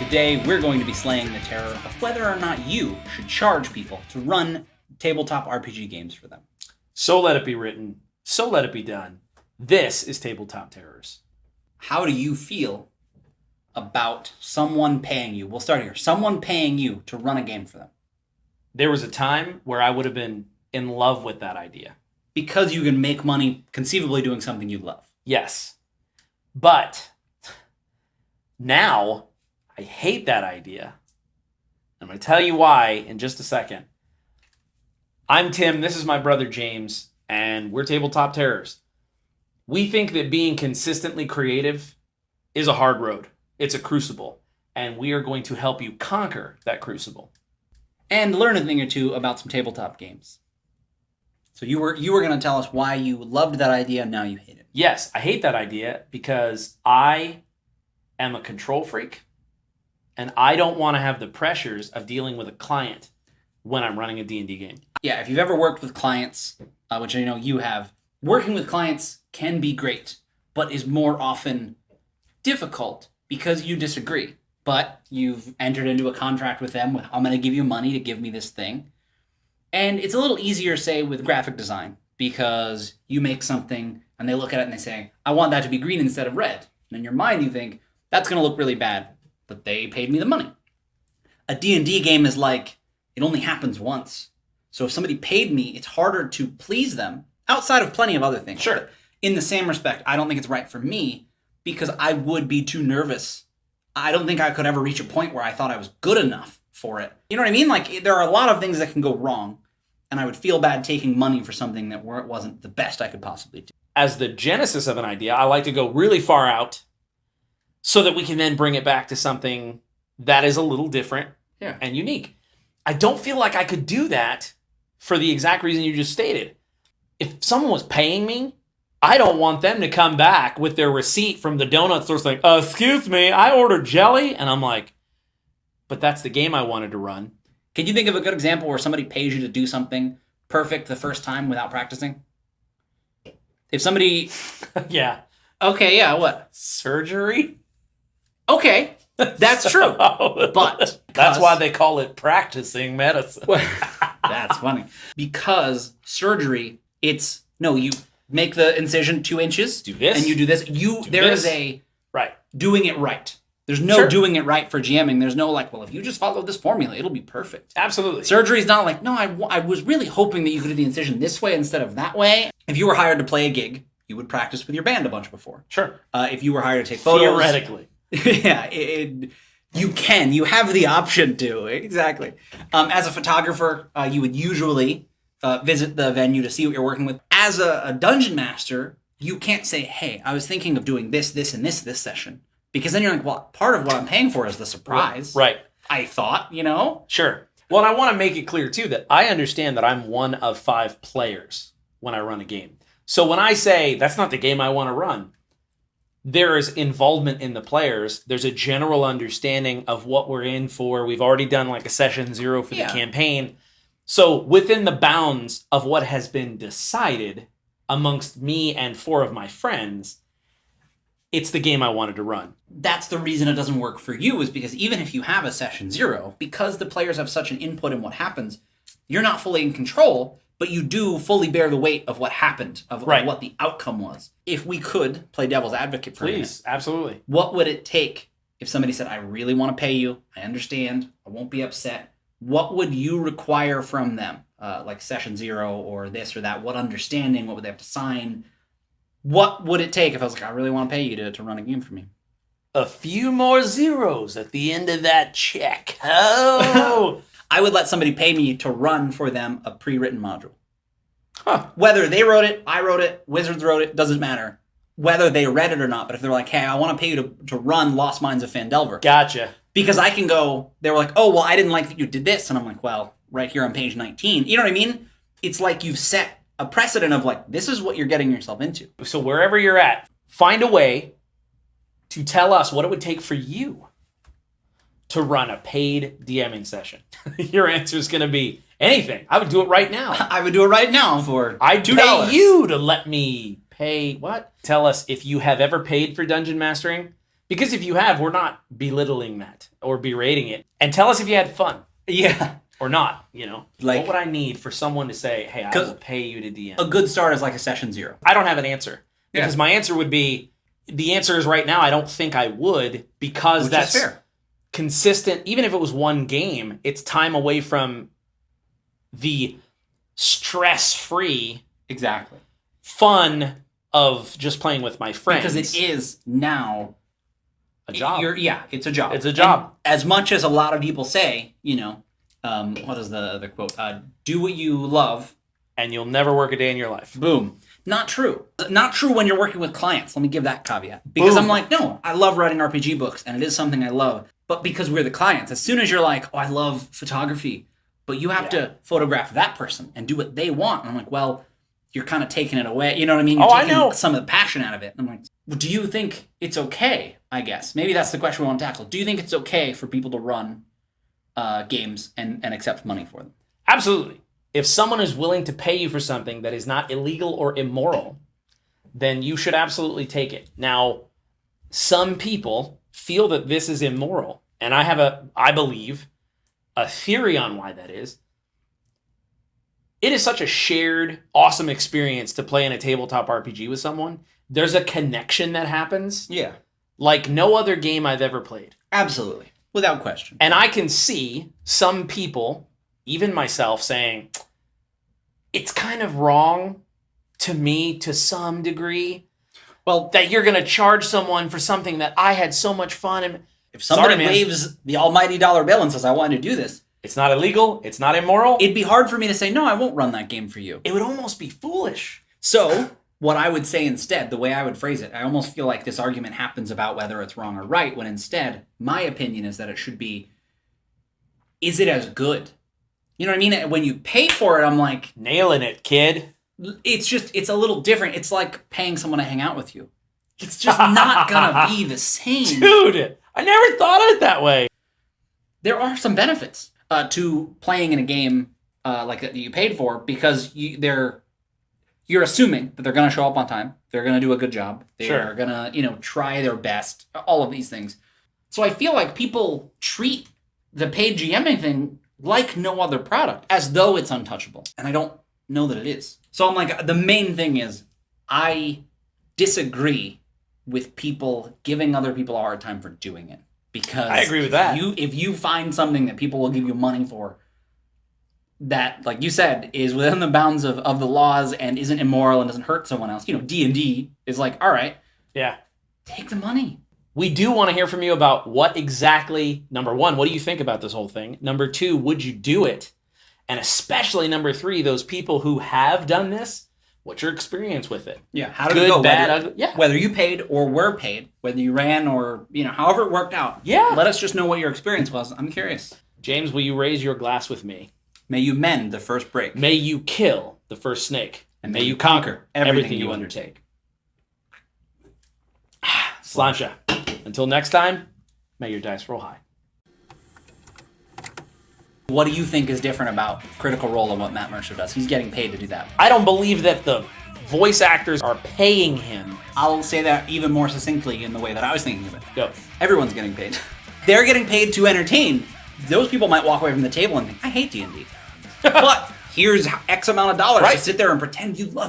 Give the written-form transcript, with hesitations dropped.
Today, we're going to be slaying the terror of whether or not you should charge people to run tabletop RPG games for them. So let it be written. So let it be done. This is Tabletop Terrors. How do you feel about someone paying you? We'll start here. Someone paying you to run a game for them. There was a time where I would have been in love with that idea. Because you can make money conceivably doing something you love. Yes. But now I hate that idea. I'm going to tell you why in just a second. I'm Tim. This is my brother James. And we're Tabletop Terrors. We think that being consistently creative is a hard road. It's a crucible. And we are going to help you conquer that crucible. And learn a thing or two about some tabletop games. So you were going to tell us why you loved that idea and now you hate it. Yes, I hate that idea because I am a control freak. And I don't want to have the pressures of dealing with a client when I'm running a D&D game. Yeah, if you've ever worked with clients, which I know you have, working with clients can be great, but is more often difficult because you disagree. But you've entered into a contract with them. I'm going to give you money to give me this thing. And it's a little easier, say, with graphic design because you make something and they look at it and they say, I want that to be green instead of red. And in your mind, you think, that's going to look really bad, but they paid me the money. A D&D game is like, it only happens once. So if somebody paid me, it's harder to please them outside of plenty of other things. Sure. But in the same respect, I don't think it's right for me because I would be too nervous. I don't think I could ever reach a point where I thought I was good enough for it. You know what I mean? Like, there are a lot of things that can go wrong, and I would feel bad taking money for something that wasn't the best I could possibly do. As the genesis of an idea, I like to go really far out so that we can then bring it back to something that is a little different and unique. I don't feel like I could do that for the exact reason you just stated. If someone was paying me, I don't want them to come back with their receipt from the donut store saying, excuse me, I ordered jelly. And I'm like, but that's the game I wanted to run. Can you think of a good example where somebody pays you to do something perfect the first time without practicing? If somebody... Yeah. Okay, yeah, what? Surgery? Okay, that's true. But... That's why they call it practicing medicine. That's funny. Because surgery, it's... No, you make the incision 2 inches. Do this. And you do this. Is a... Right. Doing it right. There's no doing it right for GMing. There's no like, well, if you just follow this formula, it'll be perfect. Absolutely. Surgery's not like, no, I was really hoping that you could do the incision this way instead of that way. If you were hired to play a gig, you would practice with your band a bunch before. Sure. If you were hired to take photos. Theoretically. Yeah, you have the option to. Exactly. As a photographer, you would usually visit the venue to see what you're working with. As a dungeon master, you can't say, hey, I was thinking of doing this, and this session. Because then you're like, well, part of what I'm paying for is the surprise. Right. I thought, you know? Sure. Well, and I want to make it clear, too, that I understand that I'm one of 5 players when I run a game. So when I say, that's not the game I want to run, there is involvement in the players. There's a general understanding of what we're in for. We've already done like a session 0 for the campaign. So within the bounds of what has been decided amongst me and 4 of my friends, it's the game I wanted to run. That's the reason it doesn't work for you, is because even if you have a session 0, because the players have such an input in what happens, you're not fully in control, but you do fully bear the weight of what happened, of what the outcome was. If we could play devil's advocate for a minute, absolutely. What would it take if somebody said, I really want to pay you, I understand, I won't be upset. What would you require from them? Like session 0 or this or that? What understanding? What would they have to sign? What would it take if I was like, I really want to pay you to run a game for me? A few more zeros at the end of that check. Oh! I would let somebody pay me to run for them a pre-written module. Huh. Whether they wrote it, I wrote it, Wizards wrote it, doesn't matter. Whether they read it or not, but if they're like, hey, I want to pay you to run Lost Mines of Phandelver. Gotcha. Because I can go, they were like, oh, well, I didn't like that you did this. And I'm like, well, right here on page 19. You know what I mean? It's like you've set a precedent of like, this is what you're getting yourself into. So wherever you're at, find a way to tell us what it would take for you to run a paid DMing session. Your answer is going to be anything. I would do it right now. I would do it right now for I'd $2. pay you to let me pay what? Tell us if you have ever paid for dungeon mastering, Because if you have, we're not belittling that or berating it. And tell us if you had fun. Yeah. Or not, you know. Like, what would I need for someone to say, hey, I will pay you to DM? A good start is like a session 0. I don't have an answer. Because my answer would be, the answer is right now, I don't think I would, because Which that's is fair. Consistent. Even if it was one game, it's time away from the stress-free Exactly. fun of just playing with my friends. Because it is now a job. It's a job. It's a job. And as much as a lot of people say, you know, what is the quote? Do what you love. And you'll never work a day in your life. Boom. Not true. Not true when you're working with clients. Let me give that caveat. Because Boom. I'm like, no, I love writing RPG books, and it is something I love. But because we're the clients, as soon as you're like, oh, I love photography, but you have to photograph that person and do what they want. And I'm like, well, you're kind of taking it away. You know what I mean? You're taking some of the passion out of it. And I'm like, well, do you think it's okay, I guess? Maybe that's the question we want to tackle. Do you think it's okay for people to run games and accept money for them? Absolutely. If someone is willing to pay you for something that is not illegal or immoral, then you should absolutely take it. Now, some people feel that this is immoral, and I believe, a theory on why that is. It is such a shared, awesome experience to play in a tabletop RPG with someone. There's a connection that happens like no other game I've ever played. Absolutely. Without question. And I can see some people, even myself, saying, it's kind of wrong to me to some degree. Well, that you're going to charge someone for something that I had so much fun. And if somebody waves the almighty dollar bill and says, I wanted to do this, it's not illegal, it's not immoral, it'd be hard for me to say, no, I won't run that game for you. It would almost be foolish. So what I would say instead, the way I would phrase it, I almost feel like this argument happens about whether it's wrong or right, when instead, my opinion is that it should be, is it as good? You know what I mean? When you pay for it, I'm like... Nailing it, kid. It's a little different. It's like paying someone to hang out with you. It's just not gonna be the same. Dude, I never thought of it that way. There are some benefits to playing in a game like that you paid for, because you're assuming that they're gonna show up on time, they're gonna do a good job, they're gonna try their best, all of these things. So I feel like people treat the paid GMing thing like no other product, as though it's untouchable, and I don't know that it is. So I'm like, the main thing is, I disagree with people giving other people a hard time for doing it. Because I agree with that. If you find something that people will give you money for, that, like you said, is within the bounds of the laws and isn't immoral and doesn't hurt someone else, D&D is like, all right, take the money. We do want to hear from you about what exactly, number one, what do you think about this whole thing? Number two, would you do it? And especially number three, those people who have done this, what's your experience with it? Yeah, how did it go? Bad, ugly? Yeah. Whether you paid or were paid, whether you ran or, however it worked out. Yeah. Let us just know what your experience was. I'm curious. James, will you raise your glass with me? May you mend the first break. May you kill the first snake. And may you conquer everything you undertake. Sláinte. Until next time, may your dice roll high. What do you think is different about Critical Role and what Matt Mercer does? He's getting paid to do that. I don't believe that the voice actors are paying him. I'll say that even more succinctly in the way that I was thinking of it. Go. Everyone's getting paid. They're getting paid to entertain. Those people might walk away from the table and think, I hate D&D. But here's X amount of dollars to sit there and pretend you love